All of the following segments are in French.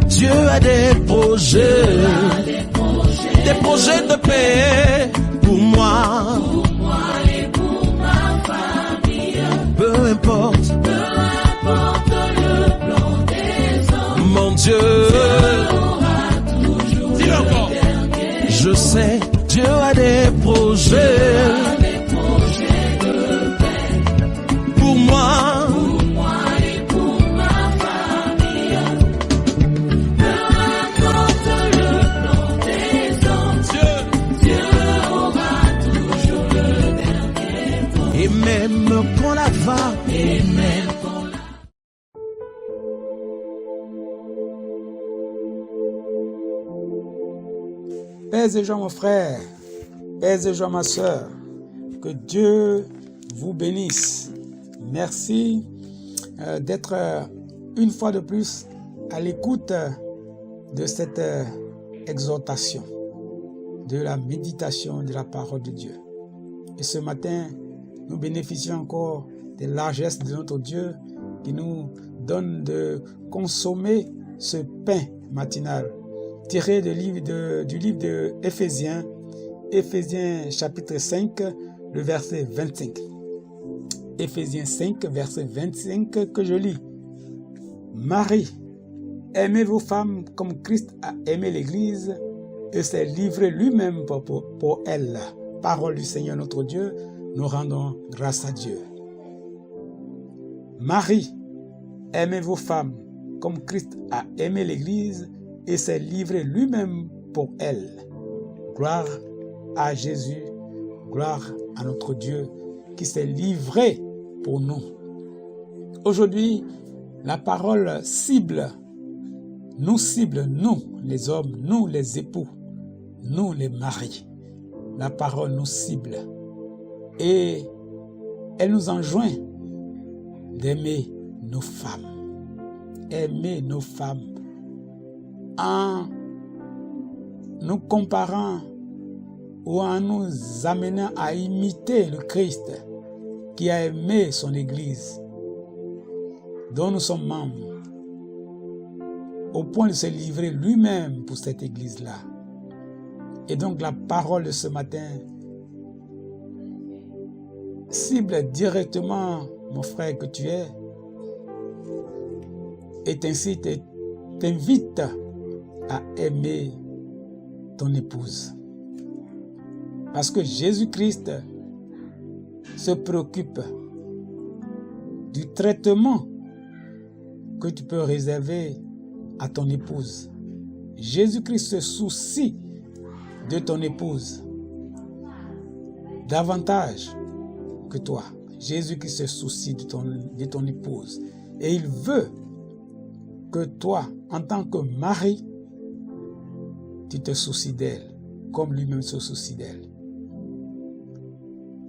Dieu a des projets de paix pour moi et pour ma famille. Peu importe le plan des hommes, mon Dieu aura toujours dis-le encore. le dernier. Je sais Dieu a des projets De paix pour moi pour moi et pour ma famille. Peu importe le plan des hommes, Dieu aura toujours le dernier mot. et même quand la va Et même quand la Pèse et joie mon frère, pèse et joie ma soeur, que Dieu vous bénisse. Merci d'être une fois de plus à l'écoute de cette exhortation, de la méditation de la parole de Dieu. Et ce matin, nous bénéficions encore des largesses de notre Dieu qui nous donne de consommer ce pain matinal tiré du livre de Éphésiens, Éphésiens chapitre 5, le verset 25. Éphésiens 5, verset 25 que je lis. Marie, aimez vos femmes comme Christ a aimé l'Église et s'est livré lui-même pour elle. Parole du Seigneur notre Dieu, nous rendons grâce à Dieu. Marie, aimez vos femmes comme Christ a aimé l'Église et s'est livré lui-même pour elle. Gloire à Jésus, gloire à notre Dieu qui s'est livré pour nous. Aujourd'hui, la parole cible, nous les hommes, nous les époux, nous les maris. La parole nous cible et elle nous enjoint d'aimer nos femmes. Aimer nos femmes en nous comparant ou en nous amenant à imiter le Christ qui a aimé son Église, dont nous sommes membres, au point de se livrer lui-même pour cette Église-là. Et donc la parole de ce matin cible directement mon frère que tu es et ainsi t'invite à aimer ton épouse. Parce que Jésus-Christ se préoccupe du traitement que tu peux réserver à ton épouse. Jésus-Christ se soucie de ton épouse davantage que toi. Jésus-Christ se soucie de ton épouse. Et il veut que toi, en tant que mari, tu te soucies d'elle, comme lui-même se soucie d'elle.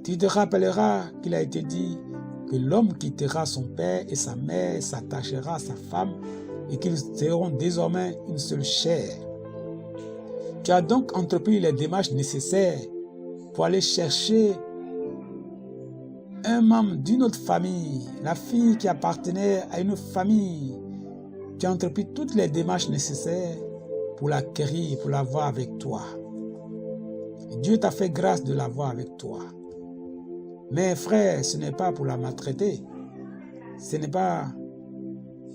Tu te rappelleras qu'il a été dit que l'homme quittera son père et sa mère, s'attachera à sa femme, et qu'ils seront désormais une seule chair. Tu as donc entrepris les démarches nécessaires pour aller chercher un membre d'une autre famille, la fille qui appartenait à une famille. Tu as entrepris toutes les démarches nécessaires pour l'acquérir, pour l'avoir avec toi. Et Dieu t'a fait grâce de l'avoir avec toi. Mais frère, ce n'est pas pour la maltraiter. Ce n'est pas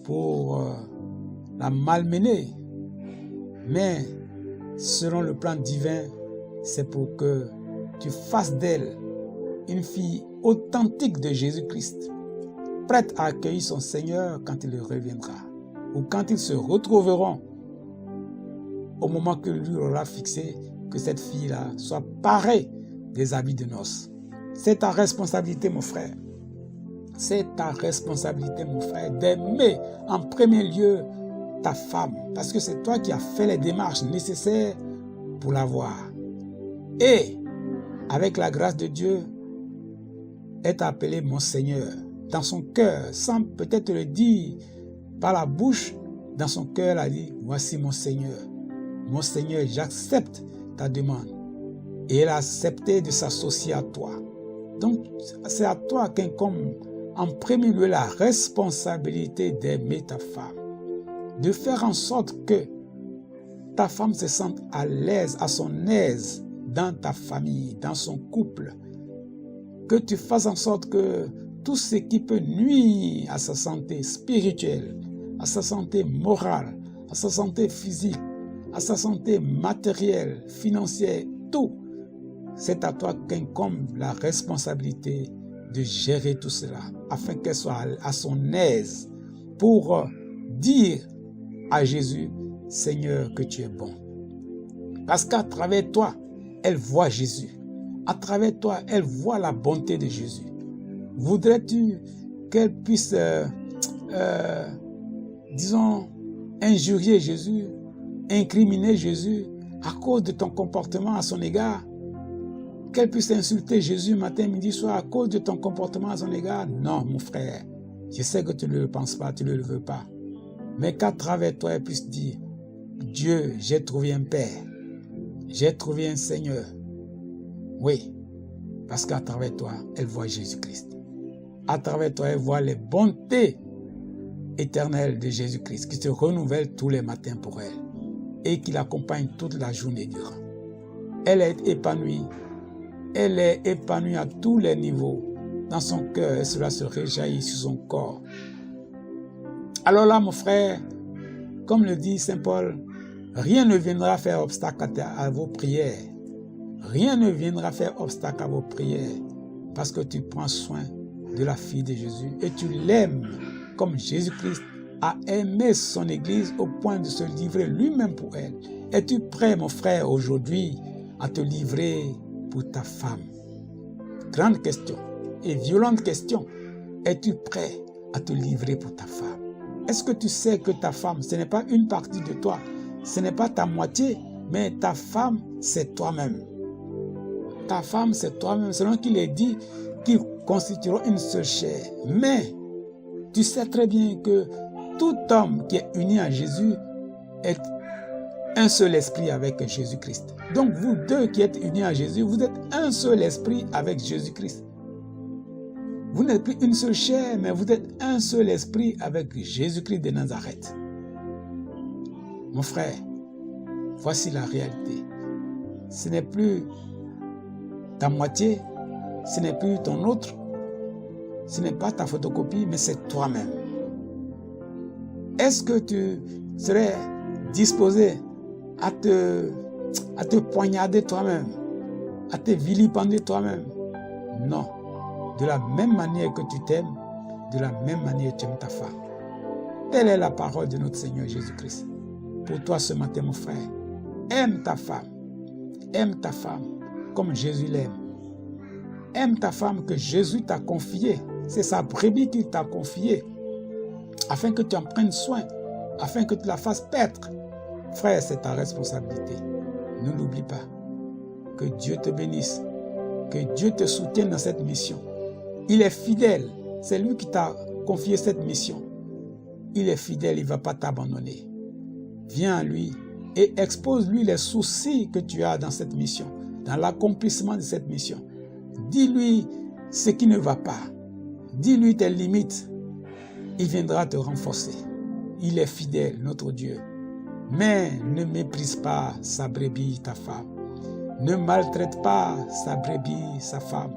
pour la malmener. Mais selon le plan divin, c'est pour que tu fasses d'elle une fille authentique de Jésus-Christ, prête à accueillir son Seigneur quand il reviendra, ou quand ils se retrouveront, au moment que lui aura fixé, que cette fille-là soit parée des habits de noces. C'est ta responsabilité, mon frère. C'est ta responsabilité, mon frère, d'aimer en premier lieu ta femme, parce que c'est toi qui as fait les démarches nécessaires pour l'avoir. Et, avec la grâce de Dieu, est appelé mon Seigneur dans son cœur, sans peut-être le dire par la bouche. Dans son cœur, elle a dit, voici mon Seigneur, j'accepte ta demande. Et elle a accepté de s'associer à toi. Donc, c'est à toi qu'incombe en premier lieu la responsabilité d'aimer ta femme. de faire en sorte que ta femme se sente à l'aise, à son aise dans ta famille, dans son couple. Que tu fasses en sorte que tout ce qui peut nuire à sa santé spirituelle, à sa santé morale, à sa santé physique, à sa santé matérielle, financière, tout, c'est à toi qu'incombe la responsabilité de gérer tout cela, afin qu'elle soit à son aise pour dire à Jésus, Seigneur, que tu es bon. Parce qu'à travers toi, elle voit Jésus. À travers toi, elle voit la bonté de Jésus. Voudrais-tu qu'elle puisse, disons, injurier Jésus, incriminer Jésus à cause de ton comportement à son égard? Qu'elle puisse insulter Jésus matin, midi, soir à cause de ton comportement à son égard? Non, mon frère, je sais que tu ne le penses pas, tu ne le veux pas. Mais qu'à travers toi, elle puisse dire, Dieu, j'ai trouvé un Père, j'ai trouvé un Seigneur. Oui, parce qu'à travers toi, elle voit Jésus-Christ. À travers toi, elle voit les bontés éternelles de Jésus-Christ qui se renouvellent tous les matins pour elle et qui l'accompagnent toute la journée durant. Elle est épanouie. Elle est épanouie à tous les niveaux. Dans son cœur, et cela se réjaillit sur son corps. Alors là, mon frère, comme le dit Saint Paul, rien ne viendra faire obstacle à vos prières. Rien ne viendra faire obstacle à vos prières parce que tu prends soin de la fille de Jésus et tu l'aimes comme Jésus-Christ a aimé son Église au point de se livrer lui-même pour elle. Es-tu prêt, mon frère, aujourd'hui à te livrer pour ta femme? Grande question et violente question. Es-tu prêt à te livrer pour ta femme? Est-ce que tu sais que ta femme, ce n'est pas une partie de toi, ce n'est pas ta moitié, mais ta femme, c'est toi-même. Ta femme, c'est toi-même, selon qu'il est dit qu'ils constitueront une seule chair. Mais tu sais très bien que tout homme qui est uni à Jésus est un seul esprit avec Jésus-Christ. Donc vous deux qui êtes unis à Jésus, vous êtes un seul esprit avec Jésus-Christ. Vous n'êtes plus une seule chair, mais vous êtes un seul esprit avec Jésus-Christ de Nazareth. Mon frère, voici la réalité. Ce n'est plus ta moitié, ce n'est plus ton autre, ce n'est pas ta photocopie, mais c'est toi-même. Est-ce que tu serais disposé à te poignarder toi-même, à te vilipender toi-même? Non. De la même manière que tu t'aimes, de la même manière tu aimes ta femme. Telle est la parole de notre Seigneur Jésus-Christ. Pour toi ce matin, mon frère, aime ta femme. Aime ta femme comme Jésus l'aime. Aime ta femme que Jésus t'a confiée. C'est sa brebis qu'il t'a confiée. Afin que tu en prennes soin. Afin que tu la fasses paître. Frère, c'est ta responsabilité. Ne l'oublie pas. Que Dieu te bénisse. Que Dieu te soutienne dans cette mission. Il est fidèle. C'est lui qui t'a confié cette mission. Il est fidèle, il ne va pas t'abandonner. Viens à lui et expose-lui les soucis que tu as dans cette mission, dans l'accomplissement de cette mission. Dis-lui ce qui ne va pas. Dis-lui tes limites. Il viendra te renforcer. Il est fidèle, notre Dieu. Mais ne méprise pas sa brebis, ta femme. Ne maltraite pas sa brebis, sa femme,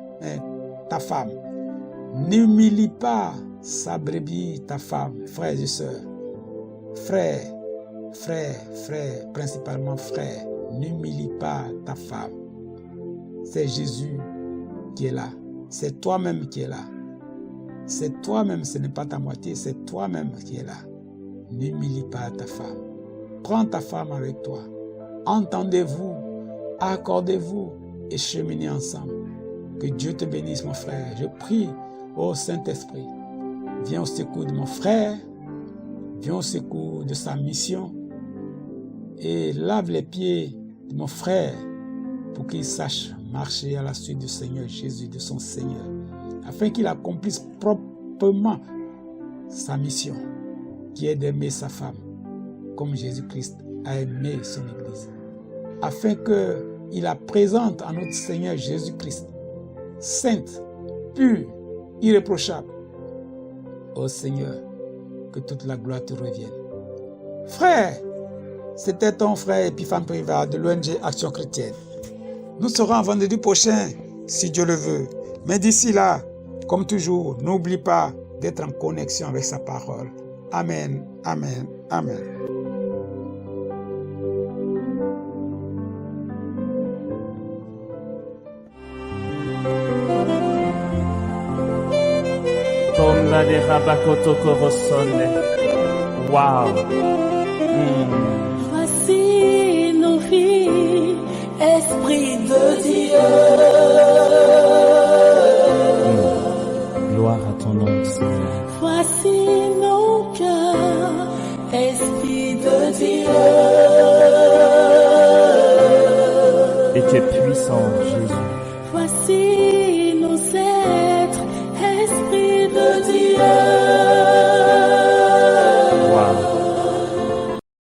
ta femme. N'humilie pas sa brebis, ta femme, frères et sœurs. Frères, principalement frères, n'humilie pas ta femme. C'est Jésus qui est là. C'est toi-même qui est là. C'est toi-même, ce n'est pas ta moitié, c'est toi-même qui est là. N'humilie pas ta femme. Prends ta femme avec toi. Entendez-vous, accordez-vous et cheminez ensemble. Que Dieu te bénisse, mon frère. Je prie au Saint-Esprit. Viens au secours de mon frère. Viens au secours de sa mission. Et lave les pieds de mon frère pour qu'il sache marcher à la suite du Seigneur Jésus, de son Seigneur, afin qu'il accomplisse proprement sa mission, qui est d'aimer sa femme, comme Jésus-Christ a aimé son Église, afin qu'il la présente à notre Seigneur Jésus-Christ, sainte, pure, irréprochable. Ô Seigneur, que toute la gloire te revienne. Frère, c'était ton frère Epiphane Privat de l'ONG Action Chrétienne. Nous serons vendredi prochain, si Dieu le veut. Mais d'ici là, comme toujours, n'oublie pas d'être en connexion avec sa parole. Amen, amen, amen. Tonda de Rabakoto Korosone. Wow. Voici nos vies, Esprit de Dieu. Gloire à ton nom, Seigneur. Voici nos cœurs, Esprit de Dieu. Et tu es puissant, Jésus.